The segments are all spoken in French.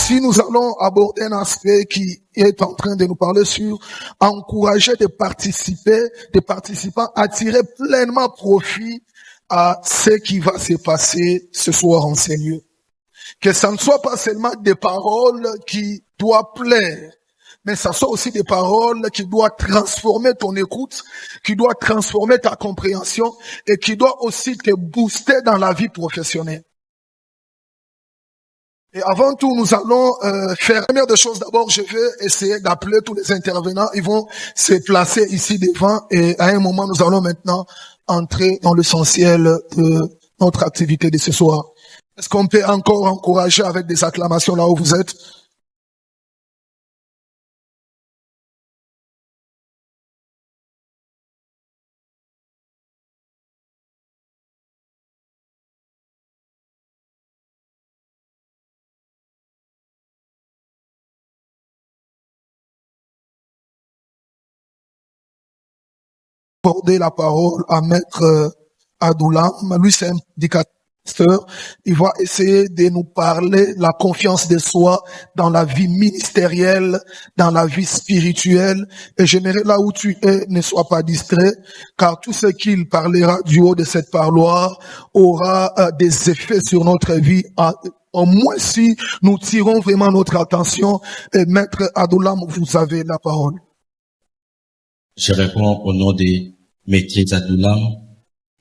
Ici, nous allons aborder un aspect qui est en train de nous parler sur encourager des participants à tirer pleinement profit à ce qui va se passer ce soir en Seigneur. Que ça ne soit pas seulement des paroles qui doivent plaire, mais ça soit aussi des paroles qui doivent transformer ton écoute, qui doivent transformer ta compréhension et qui doivent aussi te booster dans la vie professionnelle. Et avant tout, nous allons faire la première des choses. D'abord, je vais essayer d'appeler tous les intervenants. Ils vont se placer ici devant et à un moment, nous allons maintenant entrer dans l'essentiel de notre activité de ce soir. Est-ce qu'on peut encore encourager avec des acclamations là où vous êtes? Accorder la parole à Maître Adoulam. Lui, c'est un prédicateur. Il va essayer de nous parler de la confiance de soi dans la vie ministérielle, dans la vie spirituelle. Et j'aimerais là où tu es, ne sois pas distrait, car tout ce qu'il parlera du haut de cette parloir aura des effets sur notre vie. Au moins si nous tirons vraiment notre attention. Et Maître Adoulam, vous avez la parole. Je réponds au nom de Maître Adoulam,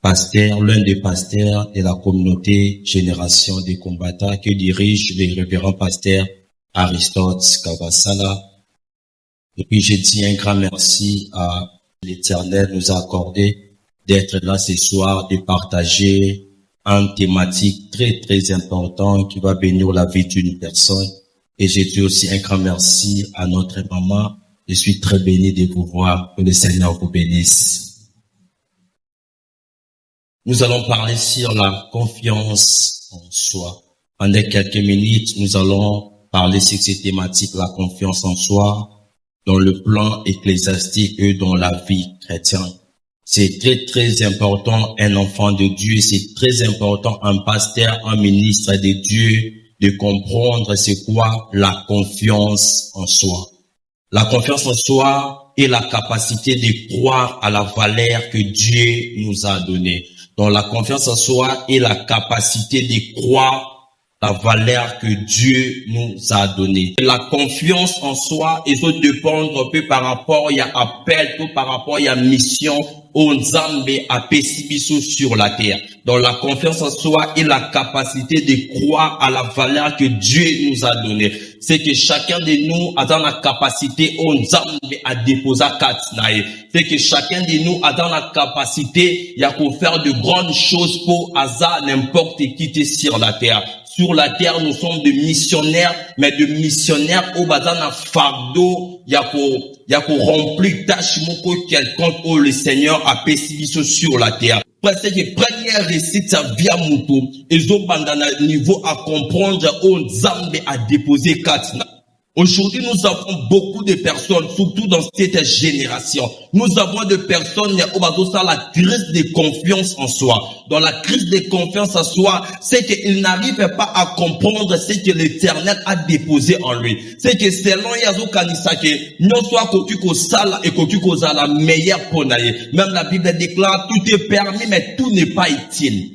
pasteur, l'un des pasteurs de la communauté Génération des combattants que dirige le révérend pasteur Aristote Kavasala. Et puis je dis un grand merci à l'Éternel nous a accordé d'être là ce soir, de partager une thématique très très importante qui va bénir la vie d'une personne. Et je dis aussi un grand merci à notre maman. Je suis très béni de vous voir. Que le Seigneur vous bénisse. Nous allons parler sur la confiance en soi. Pendant quelques minutes, nous allons parler sur cette thématique, la confiance en soi, dans le plan ecclésiastique et dans la vie chrétienne. C'est très très important, un enfant de Dieu, c'est très important, un pasteur, un ministre de Dieu, de comprendre c'est quoi la confiance en soi. La confiance en soi est la capacité de croire à la valeur que Dieu nous a donnée. Donc la confiance en soi est la capacité de croire la valeur que Dieu nous a donnée. La confiance en soi, il faut dépendre un peu par rapport, il y a appel, tout par rapport, il y a mission, aux Zambé à Pessibiso sur la terre. Donc la confiance en soi est la capacité de croire à la valeur que Dieu nous a donnée. C'est que chacun de nous a dans la capacité aux Zambé à déposer Katsnae. C'est que chacun de nous a dans la capacité, il y a pour faire de grandes choses pour hasard n'importe qui sur la terre. Sur la terre, nous sommes des missionnaires, mais de missionnaires au bazana fardeau, il y a pour remplir tâche moko quelconque où le Seigneur a pessimisé sur la terre. Parce que première récite, ça vient moutou. Ils ont bandana niveau à comprendre où Zambé a déposé Katsna. Aujourd'hui, nous avons beaucoup de personnes, surtout dans cette génération. Nous avons des personnes qui ont la crise de confiance en soi. Dans la crise de confiance en soi, c'est qu'ils n'arrivent pas à comprendre ce que l'Éternel a déposé en lui. C'est que selon Yazo Kanisake, non soit que sala et que la meilleure pour naïe. Même la Bible déclare, tout est permis, mais tout n'est pas utile.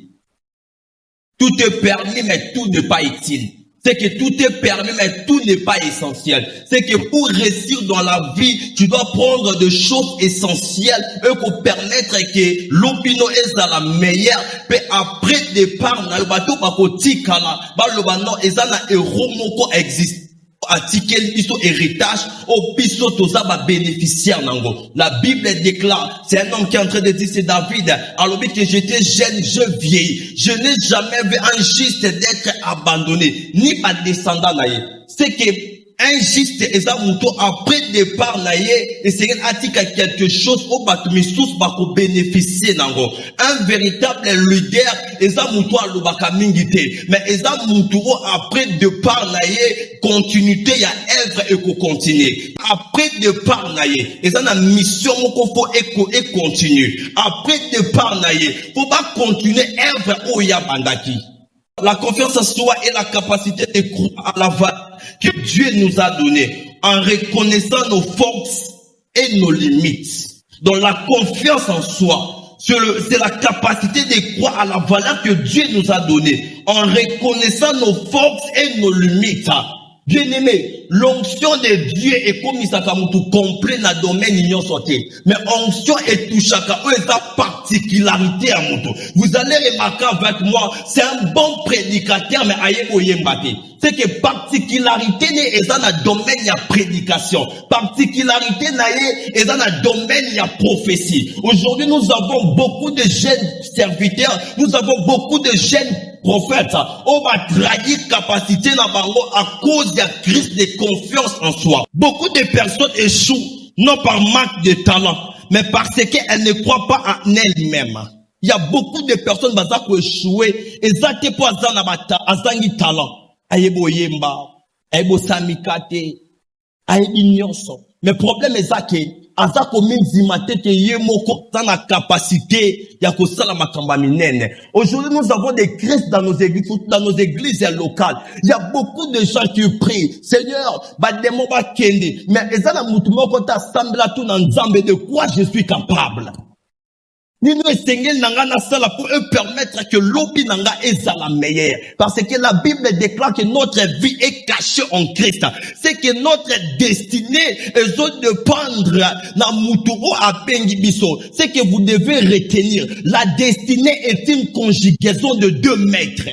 Tout est permis, mais tout n'est pas utile. C'est que tout est permis, mais tout n'est pas essentiel. C'est que pour réussir dans la vie, tu dois prendre des choses essentielles et pour permettre que l'opinion est à la meilleure. Mais après départ, na bateau bakoti kala, ba le bano ezana eromoko existe. Article piso héritage au piso toza ba bénéficiaire nango. La Bible déclare, c'est un homme qui est en train de dire, c'est David, alors que j'étais jeune, je vieillis, je n'ai jamais vu un juste d'être abandonné, ni pas descendant naïe. C'est que un juste ezamuto après départ naïe et c'est un article quelque chose au batumisous bako bénéficier nango. Un véritable leader ezamuto alobaka mingite, mais ezamuto après départ naïe continuité ya œuvre et ko continuer. Après départ naïe ezana mission moko faut et continue. Après départ naïe faut pas continuer œuvre o ya bandaki. La confiance en soi est la capacité de croire à la valeur que Dieu nous a donnée en reconnaissant nos forces et nos limites. Donc la confiance en soi, c'est la capacité de croire à la valeur que Dieu nous a donnée en reconnaissant nos forces et nos limites. Bien aimé, l'onction de Dieu est comme Isakamutu complet dans le domaine union sauté. Mais onction est tout chacun, sa particularité à Mutu. Vous allez remarquer avec moi, c'est un bon prédicateur, mais aïe oyembate. C'est que particularité n'est dans le domaine de la prédication. Particularité n'est dans le domaine de la prophétie. Aujourd'hui, nous avons beaucoup de jeunes serviteurs, nous avons beaucoup de jeunes prophètes. On va trahir capacité dans bango à cause de la crise de confiance en soi. Beaucoup de personnes échouent, non par manque de talent, mais parce qu'elles ne croient pas en elles-mêmes. Il y a beaucoup de personnes qui ont échoué, et ça te pour azangi talent. Ayebo yemba, ayebo samikate, ayebo nyonso. Mais problème est que azako minzimate ke yemoko dans la capacité ya kosala makamba minene. Aujourd'hui, nous avons des crises dans nos églises locales. Il y a beaucoup de gens qui prient, Seigneur, bademo ba kende, mais ezala mutu moko ta sambela tout na nzambe, de quoi je suis capable. Nous pour eux permettre que l'obi nanga est la meilleure. Parce que la Bible déclare que notre vie est cachée en Christ. C'est que notre destinée est de pendre na muturo à bengibiso. C'est que vous devez retenir. La destinée est une conjugaison de 2 maîtres.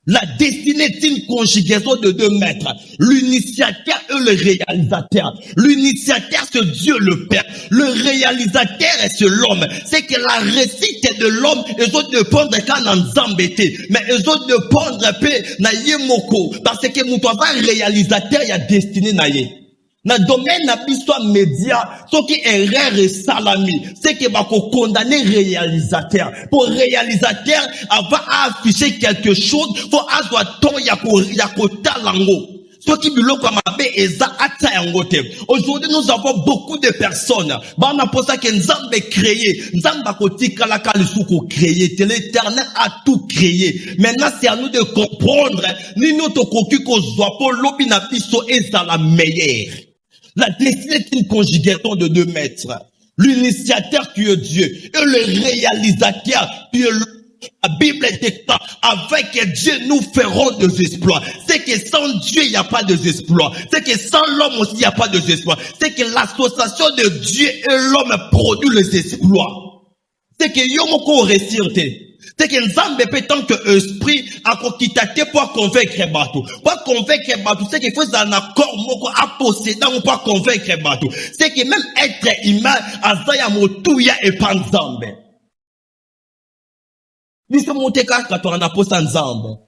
La destinée est une conjugaison de 2 maîtres. L'initiateur et le réalisateur. L'initiateur, c'est Dieu le Père. Le réalisateur, c'est l'homme. C'est que la réussite de l'homme, ils ont de prendre quand on s'embêter. Mais ils ont de prendre paix na yemoko. Parce que moutoava réalisateur, il y a destiné na ye. Dans le domaine na biso média, ce qui est erreur et salami, c'est que bako condamner réalisateur. Pour réalisateur, avant afficher quelque chose, faut avoir temps yako talango. Ce qui biloko mabe eza ata yangote. Aujourd'hui, nous avons beaucoup de personnes. On a pour ça que Nzambe créé, Nzamba kotika la kalisuko créé, l'Éternel a tout créé. Maintenant, c'est à nous de comprendre, ni notre cocu qu'on soit pour l'opina biso eza la meilleure. La destinée est une conjugaison de 2 maîtres. L'initiateur qui est Dieu et le réalisateur qui est l'homme. La Bible déclare, avec Dieu nous ferons des exploits. C'est que sans Dieu il n'y a pas de exploits. C'est que sans l'homme aussi il n'y a pas de exploits. C'est que l'association de Dieu et l'homme produit les exploits. C'est que yomoko resirte. C'est que Nzambe peut tant que esprit a kokitate pour convaincre bateau. Pour convaincre bateau, c'est qu'il faut un accord moko à posséder ou pas convaincre bateau. C'est que même être humain, azaya motuya et pas Nzambe.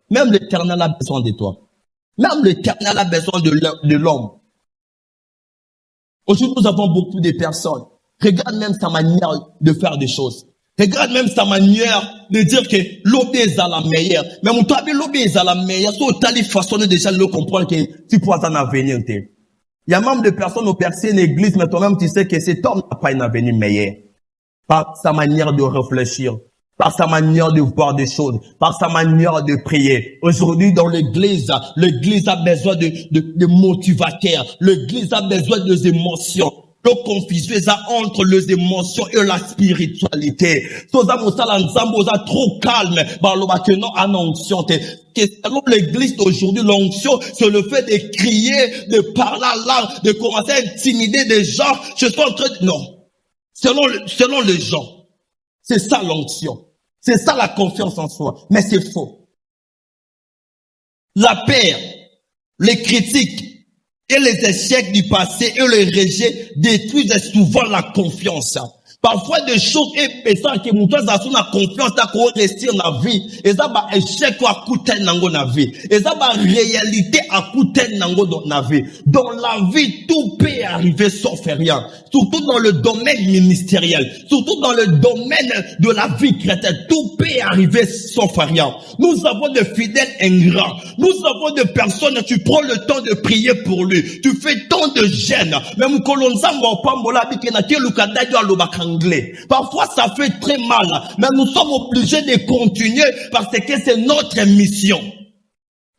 Même l'Éternel a besoin de toi. Même l'Éternel a besoin de l'homme. Aujourd'hui, nous avons beaucoup de personnes. Regarde même sa manière de faire des choses. Regarde même sa manière de dire que l'obé est à la meilleure. Mais mon toi, l'obé est à la meilleure. So, t'as les façons déjà de comprendre que tu pourras en avenir. Il y a même des personnes au percé une église, mais toi-même, tu sais que cet homme n'a pas un avenir meilleur. Par sa manière de réfléchir, par sa manière de voir des choses, par sa manière de prier. Aujourd'hui, dans l'église a besoin de motivateurs. L'église a besoin des émotions. Le confusion entre les émotions et la spiritualité. Soza mosala nzambo za trop calme. Baloba que non annonction. Selon l'église d'aujourd'hui, l'onction, c'est le fait de crier, de parler à l'âme, de commencer à intimider des gens. Je suis en train de... Non. Selon les gens. C'est ça l'onction. C'est ça la confiance en soi. Mais c'est faux. La peur, les critiques et les échecs du passé et le rejet détruisent souvent la confiance. Parfois des choses et ça que mutu azasu na confiance ta ko restir na vie et ça ba échec ko akuten nango na vie et ça ba réalité akuten nango na vie. Dans la vie tout peut arriver sauf rien, surtout dans le domaine ministériel, surtout dans le domaine de la vie chrétienne, tout peut arriver sauf rien. Nous avons de fidèles ingrats, nous avons de personnes, tu prends le temps de prier pour lui, tu fais tant de jeûnes, même kolonza ngopambola bikena ke lukadadio alobaka anglais. Parfois, ça fait très mal, mais nous sommes obligés de continuer parce que c'est notre mission.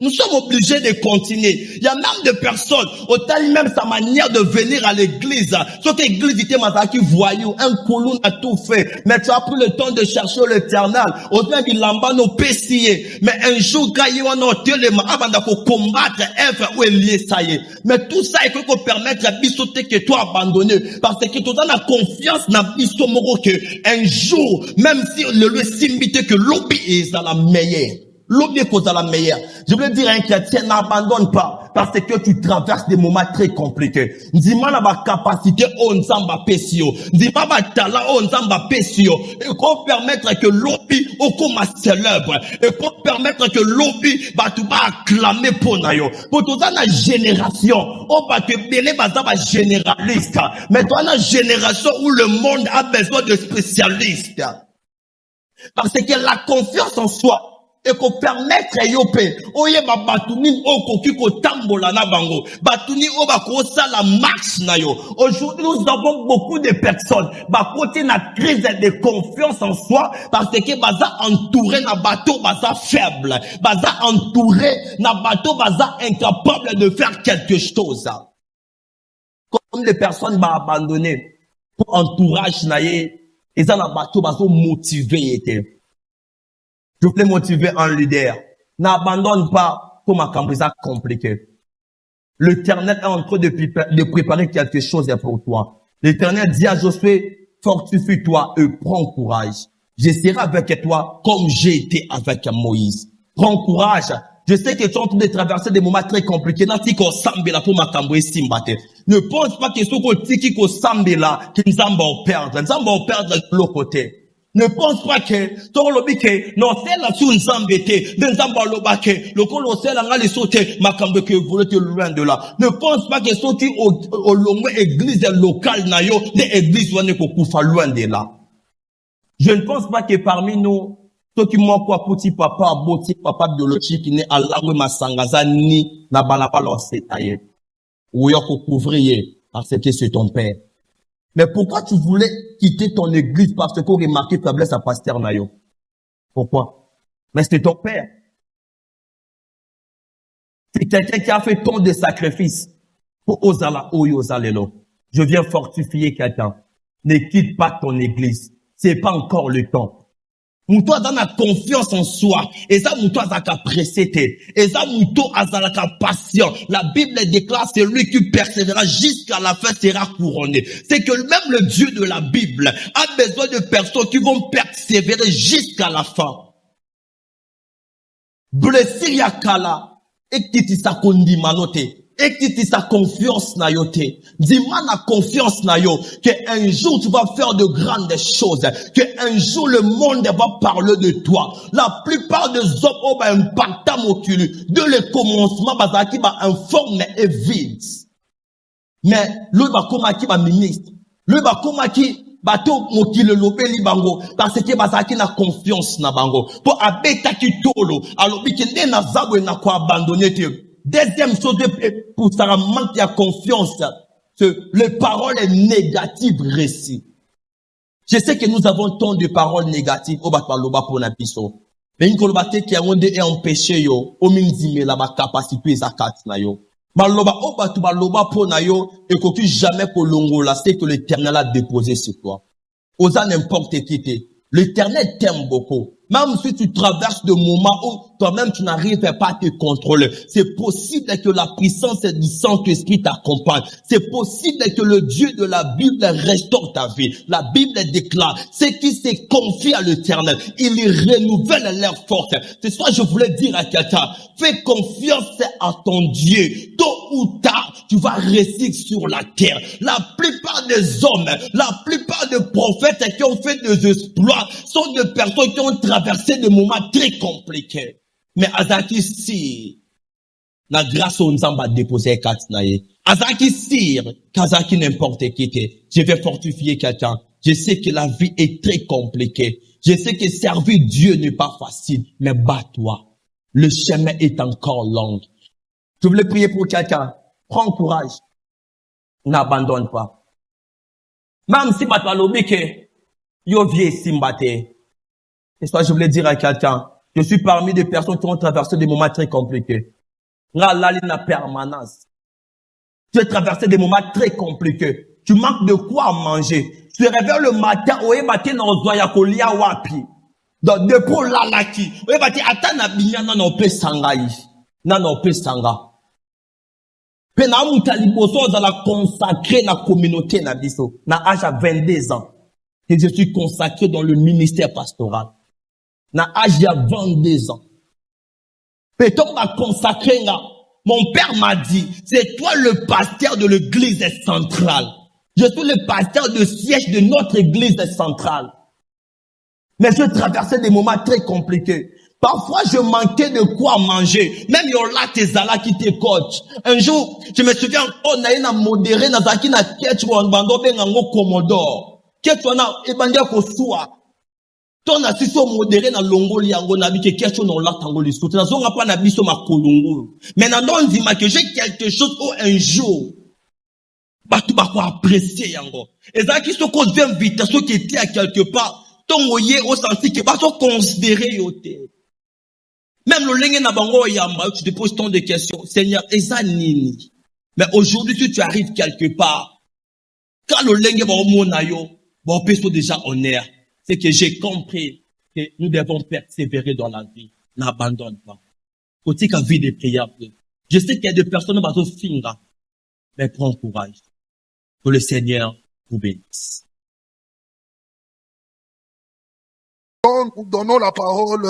Nous sommes obligés de continuer. Il y a même des personnes, autant même sa manière de venir à l'église. Sauf que l'église était qui voyou, un colon a tout fait. Mais tu as pris le temps de chercher l'éternel. Autant il lamba nos pessiers. Mais un jour, quand il y a un hôtel, il faut combattre Ève ou Élie, ça y est. Mais tout ça, il faut permettre à Bissoté que toi abandonné. Parce que tu as la confiance dans Bissomoro que un jour, même si le lieu s'imite que l'obé est la meilleure. L'objet cause à la meilleure. Je veux dire, un chrétien n'abandonne pas parce que tu traverses des moments très compliqués. Dis-moi la capacité on s'amba pessio. Dis-moi la talent on s'amba pessio. Et qu'on permettre que l'objet au coma célèbre. Et qu'on permettre que l'objet va tout acclamer pour nayo. Pour toute la génération, on va te belé bazaba généraliste. Mais toi la génération où le monde a besoin de spécialistes. Parce que la confiance en soi et qu'on permettre yope oye ba batuni okoki ko tambola na bango batuni o ba ko la marche na yo. Aujourd'hui nous avons beaucoup de personnes ba côté na crise de confiance en soi parce que baza entouré na bateau baza faible baza entouré na bateau baza incapable de faire quelque chose comme les personnes ba abandonné pour entourage na ye et ça na bateau bazo motivé était. Je voulais motiver un leader. N'abandonne pas comme un cambrisa compliqué. L'Éternel est en train de préparer quelque chose pour toi. L'Éternel dit à Josué, fortifie-toi et prends courage. Je serai avec toi comme j'ai été avec Moïse. Prends courage. Je sais que tu es en train de traverser des moments très compliqués. Ne pense pas que ce qu'on tiki ko sambela, qui nous en perdre. Nous en perdre de l'autre côté. Ne pense pas que ton lobby que non c'est là sur nzambete nzamba lobake le kolo c'est là ngali sauter makambe que vous êtes loin de là. Ne pense pas que sorti au longue église locale na yo des églises wane ko kufa loin de là. Je ne pense pas que parmi nous ceux qui m'ont quoi petit papa biologique qui n'est à la rue masangaza ni na balaba lo setaye ou yo ko couvrir parce que c'est ton père. Mais pourquoi tu voulais quitter ton église parce qu'on remarquait faiblesse à pasteur Nayo? Pourquoi? Mais c'est ton père. C'est quelqu'un qui a fait tant de sacrifices pour Ozala Oyozalelo. Je viens fortifier quelqu'un. Ne quitte pas ton église. C'est pas encore le temps. Mouto dans la confiance en soi. Et ça, mouto azaka précédé. Et ça, mouto azaka patient. La Bible déclare, c'est lui qui persévérera jusqu'à la fin sera couronné. C'est que même le Dieu de la Bible a besoin de personnes qui vont persévérer jusqu'à la fin. Blessé yakala. Et qui tisa kondi manote. Et qui tisa confiance na yote. Dis-moi la confiance na yo. Que un jour tu vas faire de grandes choses. Que un jour le monde va parler de toi. La plupart des hommes ont un impactam oculu. De le commencement, bazaki ba informe et vide. Mais, lui va comme qui va ministre. Lui va comme qui bateau mokile lobeli bango parce que bazaki na confiance na bango pour abeta kitolo alobi kende na zabwe na ko abandonner te. Deuxième chose pour ça manque de confiance, c'est les paroles négatives récits. Je sais que nous avons tant de paroles négatives au bataloba pour na biso. Mais une kolobate qui a ondé et empêché yo o minzime la ba capacité zakat na yo. Baloba o batu baloba pour na yo et que tu jamais kolongola c'est que l'Éternel a déposé sur toi. Osa n'importe qui t'es. L'Éternel t'aime beaucoup. Même si tu traverses des moments où toi-même tu n'arrives pas à te contrôler, c'est possible que la puissance du Saint-Esprit t'accompagne. C'est possible que le Dieu de la Bible restaure ta vie. La Bible déclare, ceux qui se confient à l'Éternel, il renouvelle leur force. C'est ça que je voulais dire à quelqu'un. Fais confiance à ton Dieu. Tôt ou tard, tu vas réussir sur la terre. La plupart des hommes, la plupart des prophètes qui ont fait des exploits sont des personnes qui ont traversé des moments très compliqués. Mais Azaki si la grâce au Nzamba déposé Katnaye. Azaki sire, Kazaki n'importe qui t'es. Je vais fortifier quelqu'un. Je sais que la vie est très compliquée. Je sais que servir Dieu n'est pas facile. Mais bats-toi. Le chemin est encore long. Je voulais prier pour quelqu'un. Prends courage. N'abandonne pas. Même si bato balobi ke yo vie simbate. Et ça, je voulais dire à quelqu'un, je suis parmi des personnes qui ont traversé des moments très compliqués. Nga lali na permanence. Tu as traversé des moments très compliqués. Tu manques de quoi manger. Tu te réveilles le matin, oye bate na ozoya kolia wapi. Donc, depuis lalaki, oye bate ata na binya na ope sangai. Na ope sanga. Pe na muta liboso ozala consacré na communauté na biso. Na âge à 22 ans. Et je suis consacré dans le ministère pastoral. Na âge à 22 ans. Pe ton m'a consacré là. Mon père m'a dit, c'est toi le pasteur de l'église centrale. Je suis le pasteur de siège de notre église centrale. Mais je traversais des moments très compliqués. Parfois, je manquais de quoi manger. Même Yola Tezala qui te coach. Un jour, je me souviens, on a une modéré dans zaki na ketch ou bando bengango Commodore. Ketch wana ebanja ko soa. Ton na siso modéré na longoli yango na bi ke ketch on la tango li soute. Na zonga pa na biso makolongo. Mais na non dit que j'ai quelque chose ou un jour. Batu ba ko apprécier yango. Et ça qui se cause d'invitation qui était à quelque part. Ton oye au senti que ba so considérer yote. Même le lenge na bango yamba, tu te poses tant de questions. Seigneur, eza nini? Mais aujourd'hui, si tu arrives quelque part, quand le lenge ba omona yo, ba opeso déjà honneur. C'est que j'ai compris que nous devons persévérer dans la vie. N'abandonne pas. Côté qu'à vie de prière. Je sais qu'il y a des personnes qui sont finga. Mais prends courage. Que le Seigneur vous bénisse. Nous donnons la parole